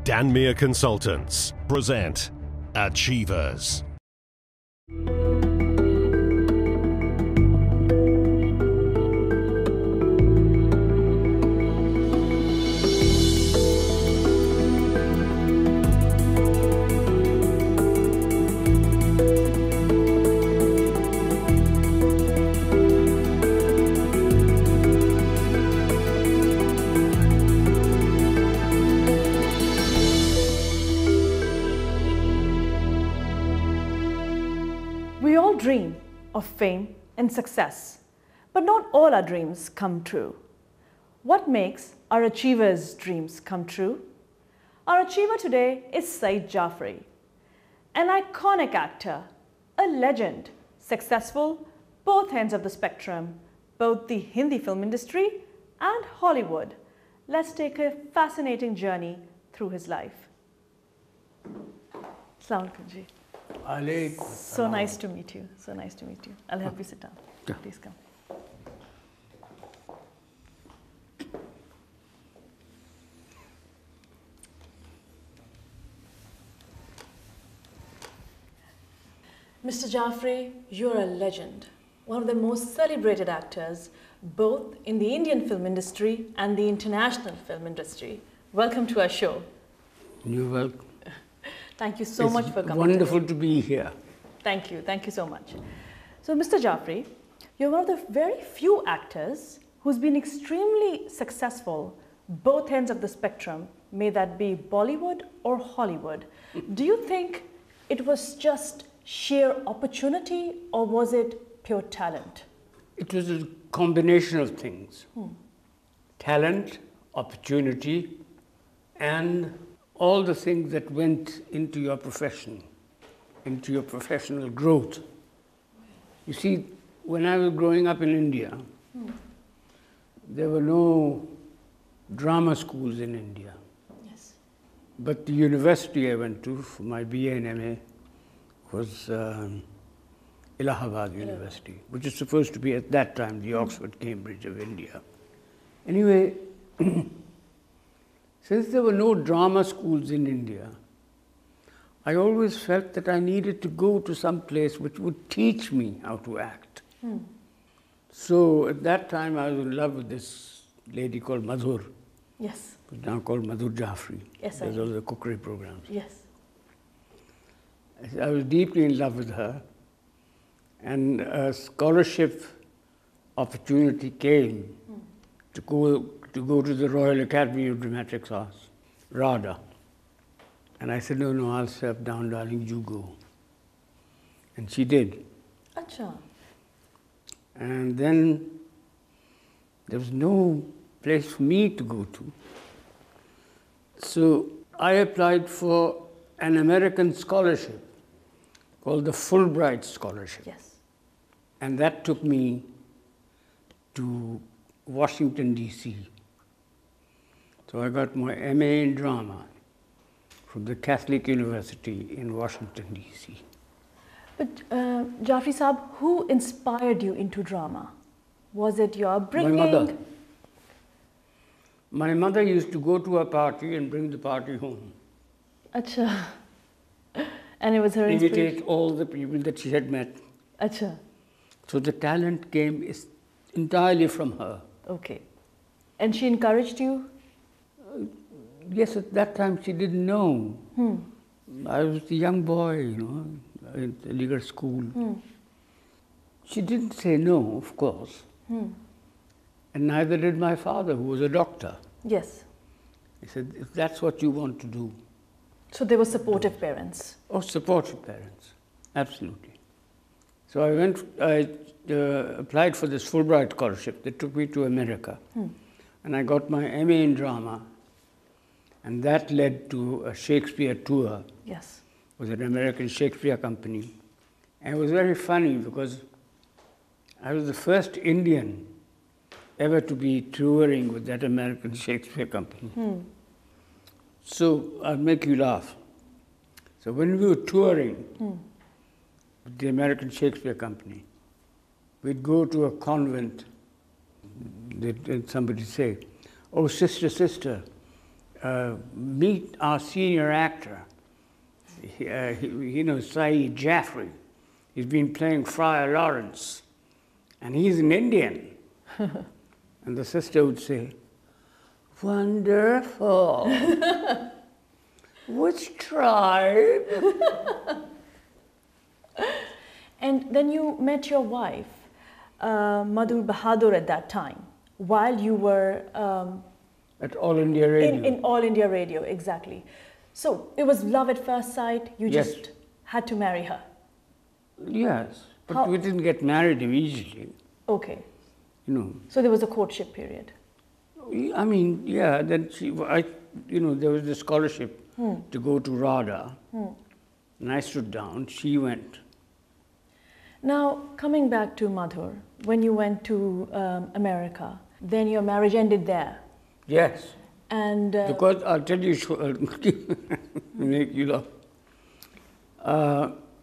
Danmere Consultants present Achievers. We all dream of fame and success, but not all our dreams come true. What makes our achievers' dreams come true? Our achiever today is Saeed Jafri, an iconic actor, a legend, successful both ends of the spectrum, both the Hindi film industry and Hollywood. Let's take a fascinating journey through his life. Assalamu alaikum ji. So nice to meet you. So nice to meet you. I'll help you sit down. Yeah. Please come. Mr. Jafri, you're a legend, one of the most celebrated actors, both in the Indian film industry and the international film industry. Welcome to our show. You're welcome. Thank you so much for coming. Wonderful to be here. Thank you so much. So, Mr. Jafri, you're one of the very few actors who's been extremely successful both ends of the spectrum, may that be Bollywood or Hollywood. Do you think it was just sheer opportunity or was it pure talent? It was a combination of things. Talent, opportunity, and all the things that went into your profession, into your professional growth. You see, when I was growing up in India, there were no drama schools in India. Yes. But the university I went to for my BA and MA was Allahabad University, which is supposed to be at that time the Oxford Cambridge of India. Anyway, since there were no drama schools in India, I always felt that I needed to go to some place which would teach me how to act. So at that time I was in love with this lady called Madhur, Yes. who's now called Madhur Jafri. Yes, I There's know. all the cookery programs. Yes. I was deeply in love with her, and a scholarship opportunity came to go to the Royal Academy of Dramatic Arts, RADA. And I said, no, I'll step down, darling, you go. And she did. Acha. And then there was no place for me to go to. So I applied for an American scholarship called the Fulbright Scholarship. Yes. And that took me to Washington, D.C. So I got my MA in drama from the Catholic University in Washington, D.C. But Jafri Saab, who inspired you into drama? Was it your upbringing? My mother. My mother used to go to a party and bring the party home. Acha. And it was her inspiration? Imitate all the people that she had met. Acha. So the talent came entirely from her. Okay. And she encouraged you? Yes, at that time she didn't know. I was a young boy, in the legal school. She didn't say no, of course. And neither did my father, who was a doctor. Yes. He said, if that's what you want to do. So they were supportive parents? Oh, supportive parents, absolutely. So I applied for this Fulbright scholarship that took me to America. And I got my MA in drama. And that led to a Shakespeare tour. Yes. With an American Shakespeare company. And it was very funny because I was the first Indian ever to be touring with that American Shakespeare company. So I'll make you laugh. So when we were touring with the American Shakespeare company, we'd go to a convent. Then somebody say, oh, sister, meet our senior actor. You know, Saeed Jafri. He's been playing Friar Lawrence, and he's an Indian. And the sister would say, "Wonderful. Which tribe?" And then you met your wife, Madhur Bahadur, at that time, while you were At All India Radio. in All India Radio, exactly. So it was love at first sight. You Yes. just had to marry her. Yes, but How- we didn't get married immediately. Okay. You know, So there was a courtship period. I mean, yeah. Then there was the scholarship to go to RADA, and I stood down. She went. Now, coming back to Madhur, when you went to America, then your marriage ended there. Yes, And because I'll tell you, make you laugh.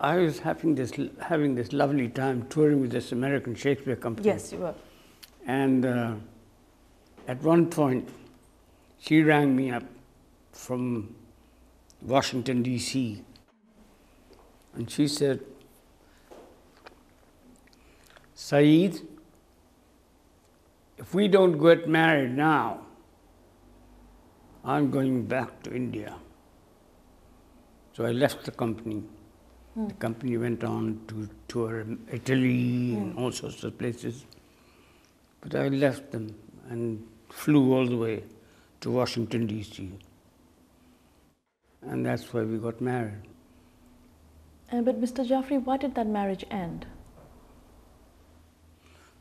I was having this lovely time touring with this American Shakespeare company. yes, you were. And at one point, she rang me up from Washington, D.C. And she said, "Saeed, if we don't get married now, I'm going back to India." So I left the company. The company went on to tour Italy and all sorts of places. But I left them and flew all the way to Washington, D.C. And that's why we got married. But Mr. Jafri, why did that marriage end?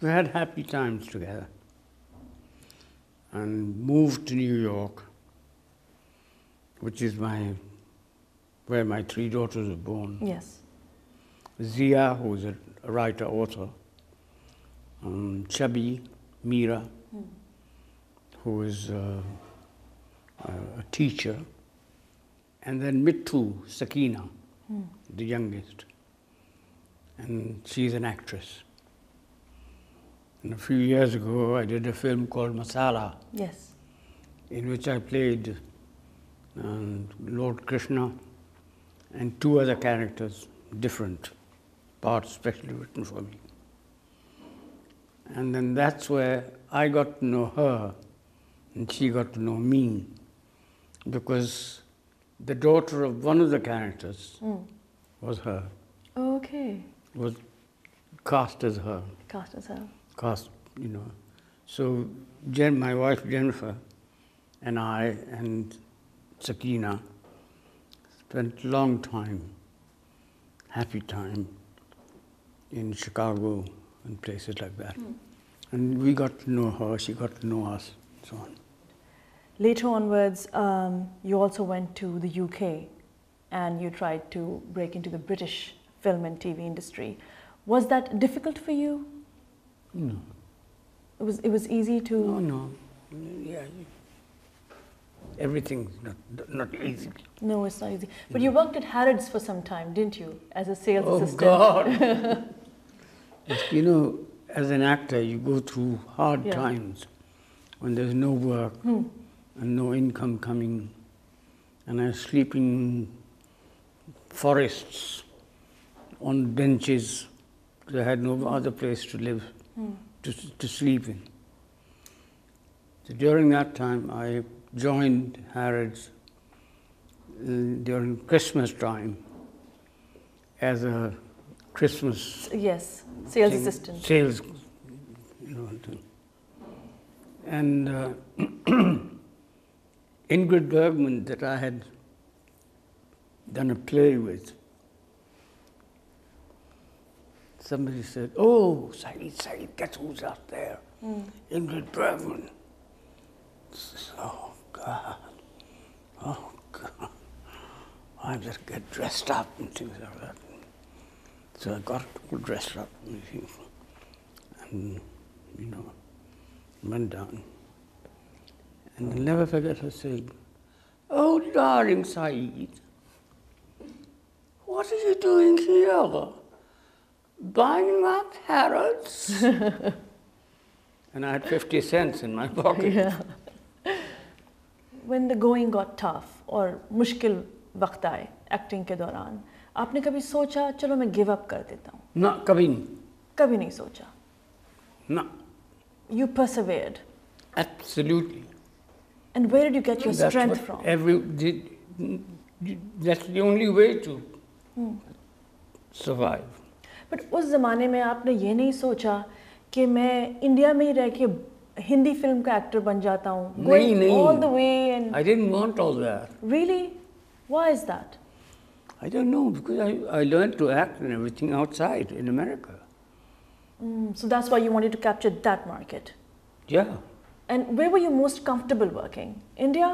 We had happy times together and moved to New York, which is where my three daughters were born. Yes. Zia, who was a writer, author, Chabi, Meera, who was a teacher, and then Mittu, Sakina, the youngest, and she's an actress. And a few years ago, I did a film called Masala, Yes. in which I played Lord Krishna and two other characters, different parts specially written for me. And then that's where I got to know her and she got to know me, because the daughter of one of the characters was her, Okay. was cast as her. Cast as her. Cast, you know. So my wife Jennifer and I and Sakina spent a long time, happy time, in Chicago and places like that. And we got to know her, she got to know us, and so on. Later onwards, you also went to the UK and you tried to break into the British film and TV industry. Was that difficult for you? No. It was easy to... No. Yeah. Everything's not easy. No, it's not easy. But you worked at Harrods for some time, didn't you? As a sales assistant. Oh, God! You know, as an actor, you go through hard times when there's no work and no income coming. And I was sleeping in forests, on benches. I had no other place to live, to sleep in. So during that time, I joined Harrods during Christmas time as a Christmas Yes, sales thing, assistant. Sales, you know. And Ingrid Bergman, that I had done a play with, somebody said, "Oh, Saeed, guess who's out there? Ingrid Bergman." Oh, God. I just get dressed up and things like that. So I got all dressed up and, you know, went down. And I'll never forget her saying, "Oh, darling Saeed, what are you doing here? Buying up Harrods?" And I had 50 cents in my pocket. Yeah. when the going got tough और मुश्किल वक्त आए acting के दौरान, आपने कभी सोचा चलो मैं गिव अप कर देता हूँ? ना, कभी नहीं. कभी नहीं सोचा. No. You persevered. Absolutely. And where did you get your strength from? That's the only way to survive. But उस ज़माने में आपने ये नहीं सोचा कि मैं इंडिया में ही रह के हिंदी फिल्म का एक्टर बन जाता हूँ? नहीं, नहीं. All the way and. I didn't want all that. Really? Why is that? I don't know, because I learned to act and everything outside in America. So that's why you wanted to capture that market. Yeah. And where were you most comfortable working? India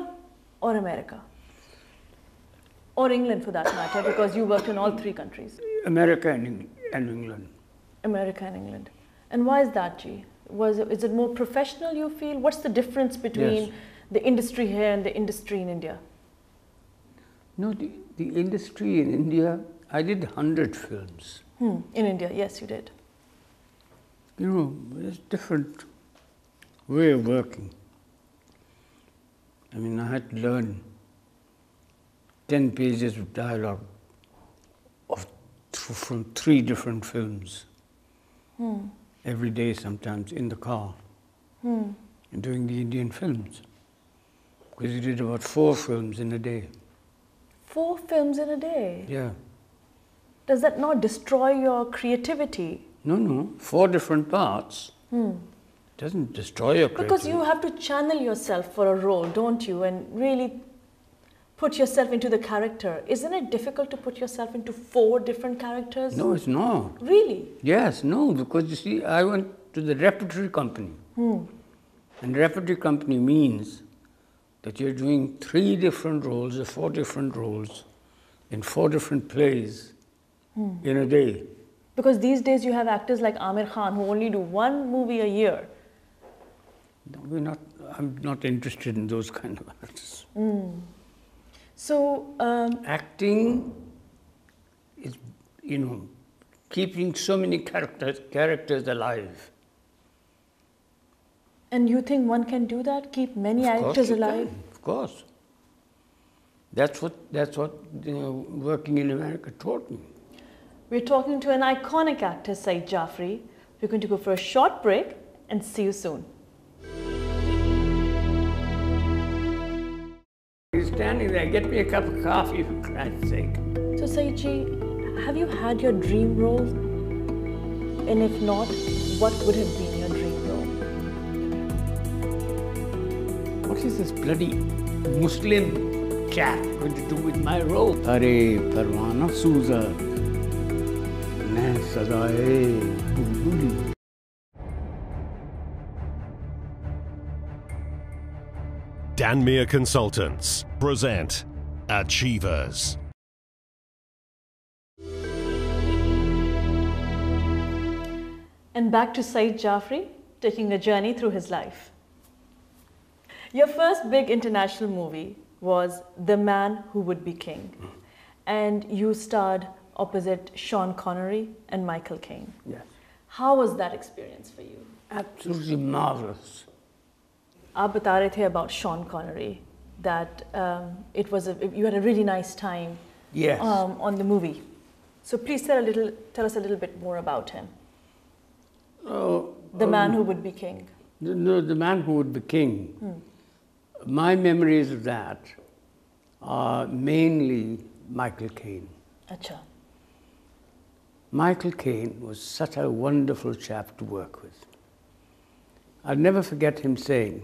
or America? Or England for that matter, because you worked in all three countries. America and England. America and England. And why is that, G? Is it more professional, you feel? What's the difference between the industry here and the industry in India? No, the industry in India, I did 100 films. In India, yes, you did. You know, it's a different way of working. I mean, I had to learn 10 pages of dialogue from 3 different films. Every day, sometimes, in the car, and doing the Indian films. Because we did about 4 films in a day. 4 films in a day? Yeah. Does that not destroy your creativity? No, 4 different parts. Doesn't destroy your creativity. Because you have to channel yourself for a role, don't you? And really put yourself into the character. Isn't it difficult to put yourself into 4 different characters? No, it's not. Really? Yes, no, because you see, I went to the repertory company. And repertory company means that you're doing 3 different roles or 4 different roles in 4 different plays in a day. Because these days you have actors like Amir Khan who only do 1 movie a year. No, I'm not interested in those kind of actors. So, acting is, keeping so many characters alive. And you think one can do that? Keep many actors alive? Of course. That's what working in America taught me. We're talking to an iconic actor, Saeed Jafri. We're going to go for a short break and see you soon. He's standing there, get me a cup of coffee, for Christ's sake. So Saeed ji, have you had your dream role? And if not, what would have been your dream role? What is this bloody Muslim chap going to do with my role? Hare Parwana Suza, Ne Sadae Bulbuli. Danmere Consultants present Achievers. And back to Saeed Jafri, taking a journey through his life. Your first big international movie was The Man Who Would Be King. And you starred opposite Sean Connery and Michael Caine. Yes. How was that experience for you? Absolutely marvelous. आप बता रहे थे about Sean Connery that you had a really nice time on the movie. So please tell us a little bit more about him. The Man Who Would Be King. No, The Man Who Would Be King. My memories of that are mainly Michael Caine. Acha. Michael Caine was such a wonderful chap to work with. I'll never forget him saying,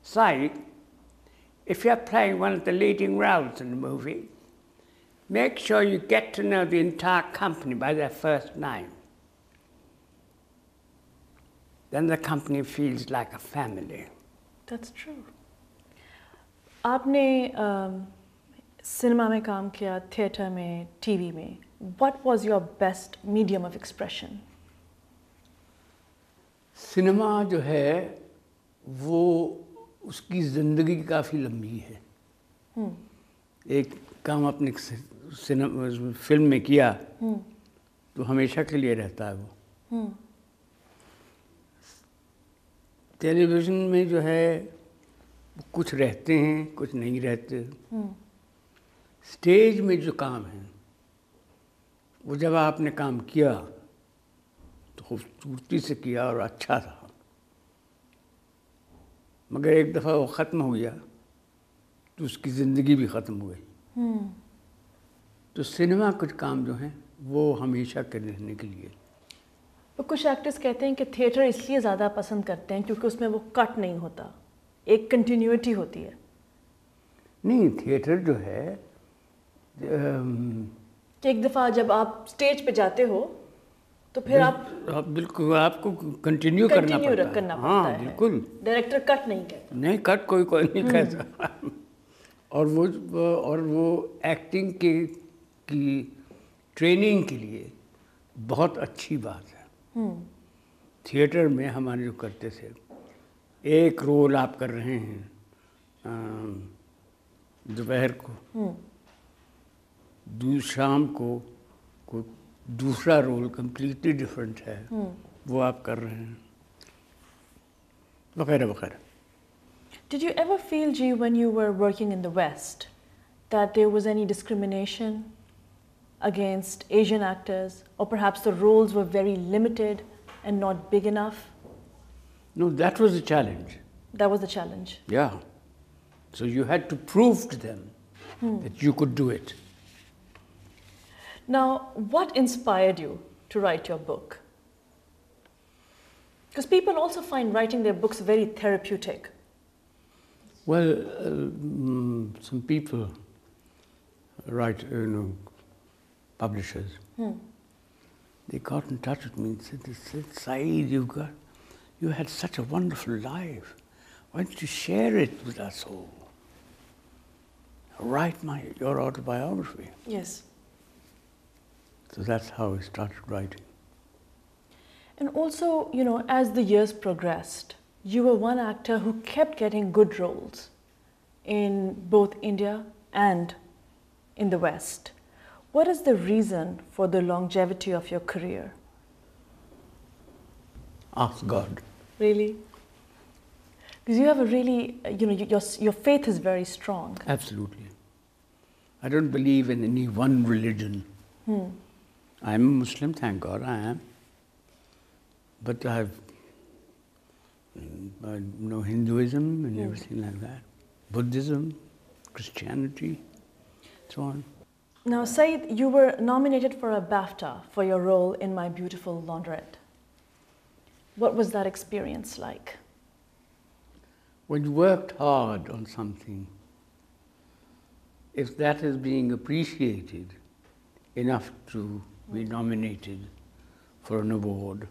"Saeed, if you're playing one of the leading roles in the movie, make sure you get to know the entire company by their first name. Then the company feels like a family." That's true. आपने cinema में काम किया, theatre में, TV में. What was your best medium of expression? Cinema जो है वो उसकी ज़िंदगी काफ़ी लंबी है. एक काम आपने फिल्म में किया तो हमेशा के लिए रहता है वो. टेलीविज़न में जो है कुछ रहते हैं, कुछ नहीं रहते। स्टेज में जो काम है वो जब आपने काम किया तो खूबसूरती से किया और अच्छा था, मगर एक दफ़ा वो ख़त्म हो गया तो उसकी ज़िंदगी भी ख़त्म हो गई। तो सिनेमा कुछ काम जो हैं वो हमेशा के रहने के लिए। तो कुछ एक्टर्स कहते हैं कि थिएटर इसलिए ज़्यादा पसंद करते हैं क्योंकि उसमें वो कट नहीं होता, एक कंटिन्यूटी होती है। नहीं, थिएटर जो है कि एक दफ़ा जब आप स्टेज पे जाते हो तो फिर आप बिल्कुल आपको कंटिन्यू करना पड़ता है। हाँ बिल्कुल, डायरेक्टर कट नहीं कहता। नहीं, कट कोई नहीं कहता। और वो एक्टिंग की ट्रेनिंग के लिए बहुत अच्छी बात है। थिएटर में हमारे जो करते थे, एक रोल आप कर रहे हैं दोपहर को, शाम को दूसरा रोल कंप्लीटली डिफरेंट है, वो आप कर रहे हैं, वगैरह वगैरह। Did you ever feel, Ji, when you were working in the West, that there was any discrimination against Asian actors, or perhaps the roles were very limited and not big enough? No, that was the challenge. That was the challenge. Yeah. So you had to prove to them that you could do it. Now, what inspired you to write your book? Because people also find writing their books very therapeutic. Well, some people write, publishers, they got in touch with me and said, Saeed, you had such a wonderful life. Why don't you share it with us all? Write your autobiography. Yes. So that's how I started writing. And also, as the years progressed, you were one actor who kept getting good roles in both India and in the West. What is the reason for the longevity of your career? Ask God. Really? Because you have a really, your faith is very strong. Absolutely. I don't believe in any one religion. I'm a Muslim, thank God I am. But I know Hinduism and everything like that. Buddhism, Christianity, so on. Now, Saeed, you were nominated for a BAFTA for your role in My Beautiful Laundrette. What was that experience like? When you worked hard on something, if that is being appreciated enough to be nominated for an award,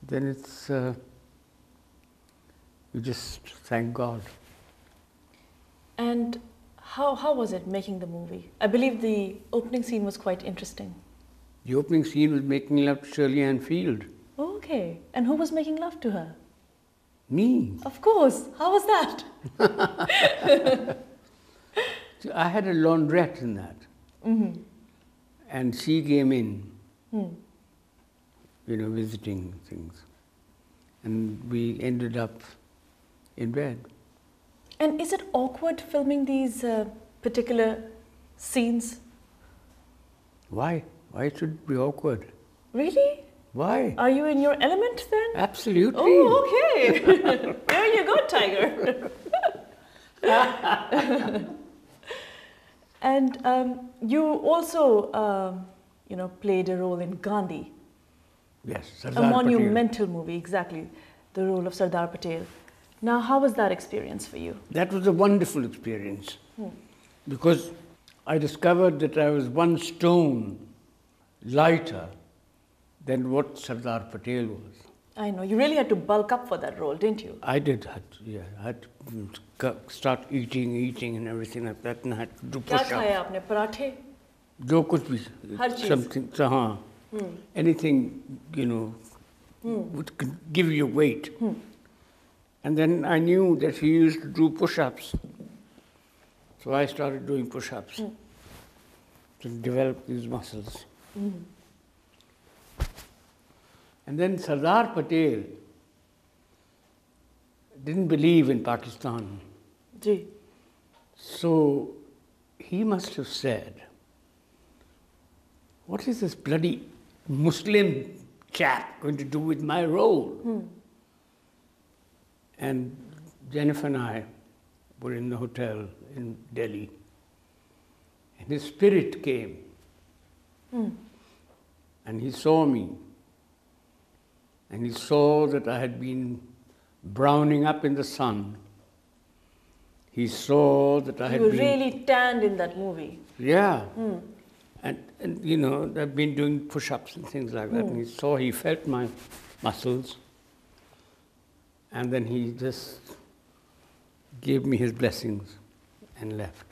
then it's, you just thank God. And how was it making the movie? I believe the opening scene was quite interesting. The opening scene was making love to Shirley Ann Field. Oh, okay. And who was making love to her? Me. Of course. How was that? I had a laundrette in that. And she came in, visiting things. And we ended up in bed. And is it awkward filming these particular scenes? Why? Why should it be awkward? Really? Why? Are you in your element then? Absolutely. Oh, okay. There you go, Tiger. And you also, played a role in Gandhi. Yes, Sardar A Patel. monumental movie, exactly. The role of Sardar Patel. Now, how was that experience for you? That was a wonderful experience because I discovered that I was one stone lighter than what Sardar Patel was. I know, you really had to bulk up for that role, didn't you? I did, I had to start eating and everything like that, and I had to do क्या push-ups. खाया आपने? पराठे? जो कुछ भी, हर चीज़? something, हाँ, anything, would give you weight. And then I knew that he used to do push-ups. So I started doing push-ups to develop these muscles. And then Sardar Patel didn't believe in Pakistan. Ji. So he must have said, what is this bloody Muslim chap going to do with my role? And Jennifer and I were in the hotel in Delhi. And his spirit came. And he saw me. And he saw that I had been browning up in the sun. He saw that I had been... You were really tanned in that movie. Yeah. And you know, I've been doing push-ups and things like that. And he felt my muscles. And then he just gave me his blessings and left.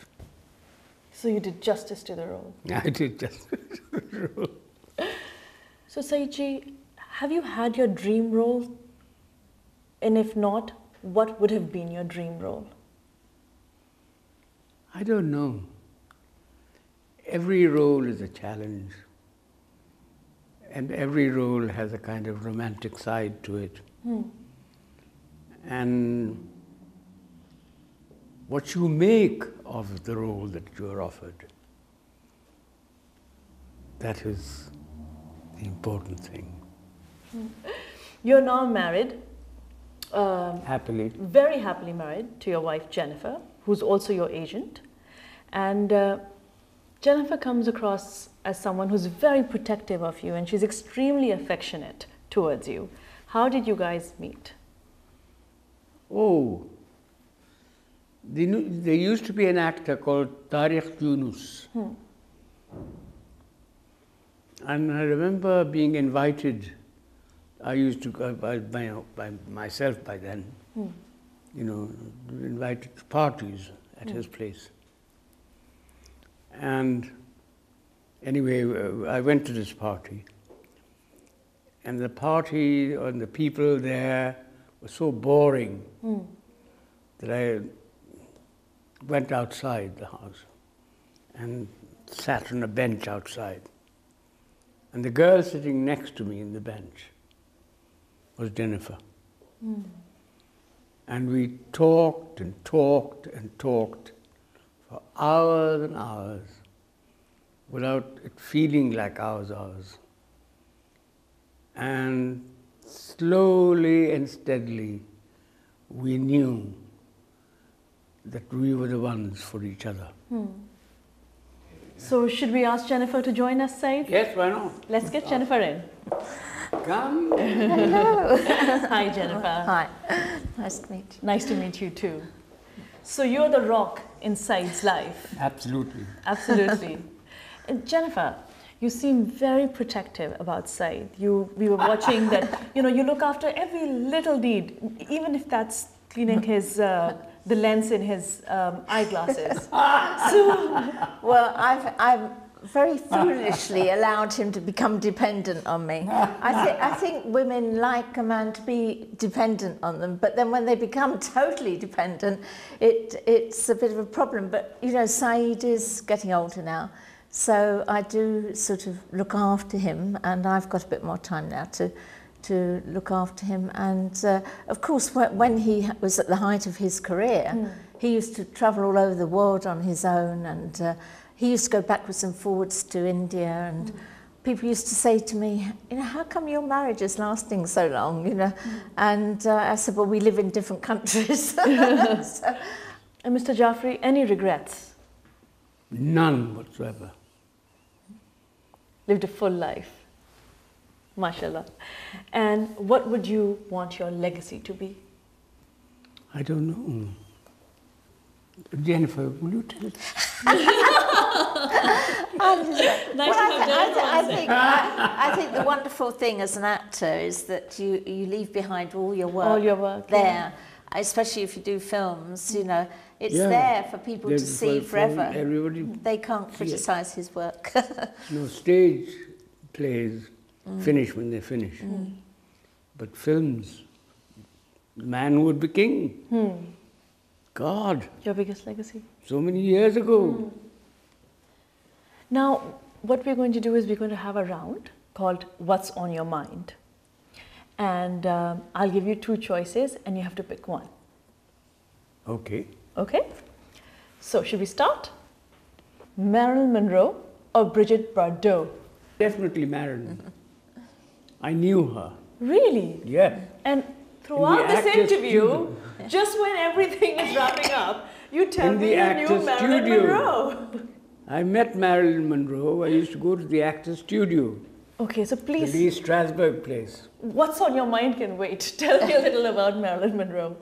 So you did justice to the role. I did justice to the role. So Saeedji, have you had your dream role? And if not, what would have been your dream role? I don't know. Every role is a challenge. And every role has a kind of romantic side to it. And what you make of the role that you are offered, that is the important thing. You're now married. Happily. Very happily married to your wife Jennifer, who's also your agent. And Jennifer comes across as someone who's very protective of you, and she's extremely affectionate towards you. How did you guys meet? Oh, there used to be an actor called Tariq Yunus. And I remember being invited. I used to go by myself by then, you know, invited to parties at his place. And anyway, I went to this party. And the party and the people there were so boring that I went outside the house and sat on a bench outside. And the girl sitting next to me in the bench was Jennifer. And we talked and talked and talked for hours and hours without it feeling like hours. And slowly and steadily we knew that we were the ones for each other. So should we ask Jennifer to join us, Saeed? Yes, why not? Let's get Jennifer in. Come. Hello. Hi, Jennifer. Hi. Nice to meet you. Nice to meet you too. So you're the rock in Saeed's life. Absolutely. Absolutely. And Jennifer, you seem very protective about Saeed. We were watching that, you know, you look after every little deed, even if that's cleaning his, the lens in his eyeglasses. Well, I've very foolishly allowed him to become dependent on me. I think women like a man to be dependent on them, but then when they become totally dependent, it's a bit of a problem. But, you know, Saeed is getting older now. So I do sort of look after him, and I've got a bit more time now to look after him. And of course, when he was at the height of his career, he used to travel all over the world on his own, and he used to go backwards and forwards to India, and people used to say to me, you know, how come your marriage is lasting so long, you know? And I said, well, we live in different countries. So, and Mr. Jafri, any regrets? None whatsoever. Lived a full life. MashaAllah. And what would you want your legacy to be? I don't know. Jennifer, will you tell us? I think the wonderful thing as an actor is that you leave behind all your work there, especially if you do films, you know, it's there for people to see forever. Everybody they can't criticise his work. No, stage plays finish when they finish. But films, man would be king. God. Your biggest legacy? So many years ago. Now, what we're going to do is we're going to have a round called What's on Your Mind. And I'll give you two choices and you have to pick one. Okay. Okay? So, should we start? Marilyn Monroe or Brigitte Bardot? Definitely Marilyn. I knew her. Really? Yes. And throughout the this actor's interview, studio. just when everything is wrapping up, you tell In me the you knew actor's Marilyn studio. Monroe. I met Marilyn Monroe. I used to go to the actor's studio, Okay, so the please, Lee Strasberg place. what's on your mind can wait. Tell me a little about Marilyn Monroe.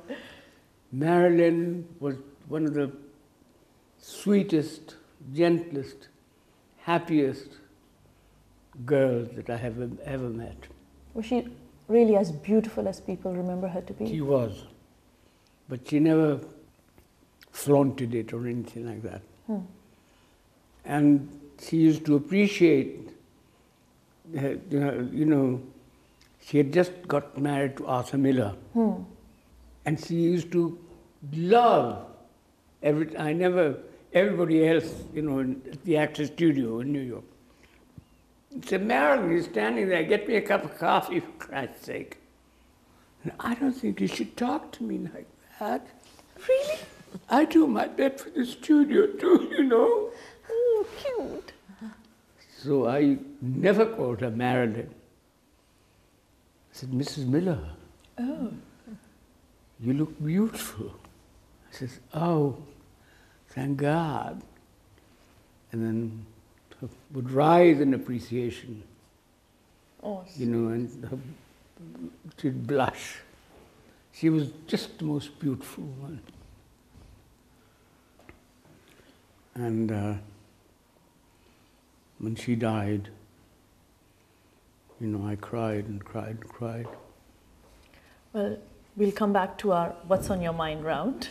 Marilyn was one of the sweetest, gentlest, happiest girls that I have ever met. Was she really as beautiful as people remember her to be? She was, but she never flaunted it or anything like that. And she used to appreciate, you know, she had just got married to Arthur Miller. And she used to love everybody else, you know, at the actor's studio in New York. Said, Marilyn, you're standing there, get me a cup of coffee, for Christ's sake. And I don't think you should talk to me like that. Really? I do my best for the studio too, you know. Oh, cute. So I never called her Marilyn. I said, Mrs. Miller. Oh. You look beautiful. I says, oh, thank God. And then would rise in appreciation, Oh, you know, and she'd blush. She was just the most beautiful one. And when she died, you know, I cried and cried and cried. well, we'll come back to our What's on Your Mind round.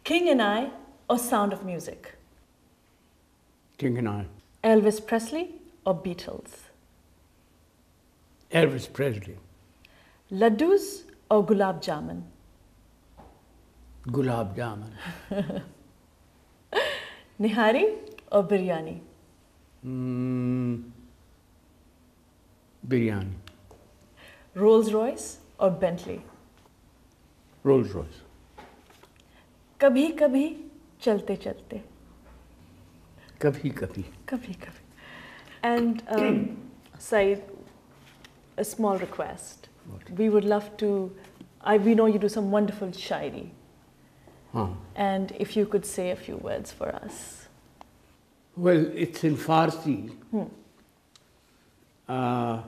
King and I or Sound of Music? King and I. Elvis Presley or Beatles? Elvis Presley. Laddus or Gulab Jamun? Gulab Jamun. Nihari or biryani? Biryani. Rolls Royce or Bentley? Rolls Royce. Kabhi kabhi chalte chalte. Kabhi kabhi. Kabhi kabhi. And Saeed, a small request. What? We would love to, we know you do some wonderful shairi. Huh. And if you could say a few words for us. Well, it's in Farsi. I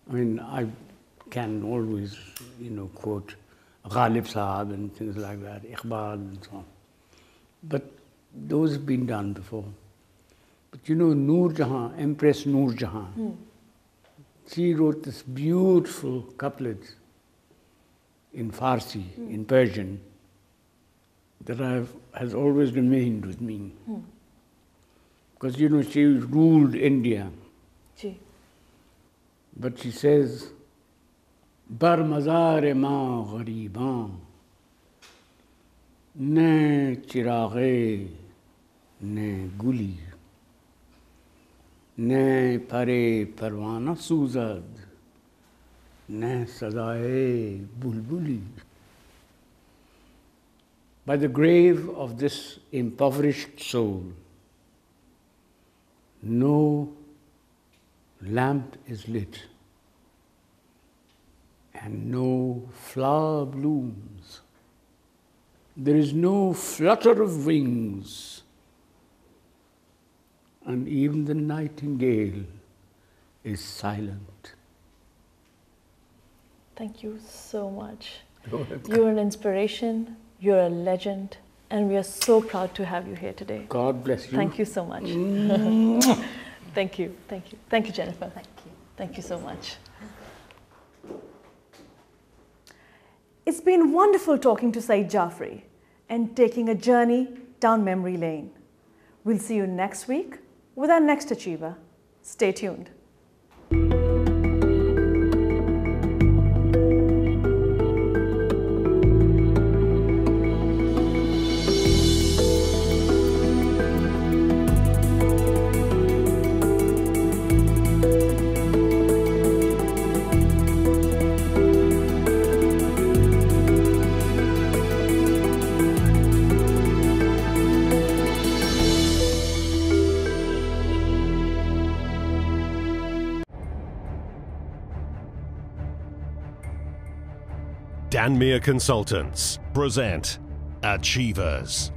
mean, I can always, you know, quote Ghalib Saab and things like that, Iqbal and so on. But those have been done before. But you know, Noor Jahan, Empress Noor Jahan, she wrote this beautiful couplets in Farsi, in Persian, that has always remained with me. Because, you know, she ruled India. Ji. But she says, Bar mazar ma ghariban, ne chiraghe, ne guli, ne pare parwana suzad, ne sadae bulbuli. By the grave of this impoverished soul, no lamp is lit, and no flower blooms. There is no flutter of wings, and even the nightingale is silent. Thank you so much. You're an inspiration, you're a legend, and we are so proud to have you here today. God bless you. Thank you so much. Thank you, thank you. Thank you, Jennifer. Thank you. Thank you so much. It's been wonderful talking to Saeed Jafri and taking a journey down memory lane. We'll see you next week with our next achiever. Stay tuned. Danmere Consultants present Achievers.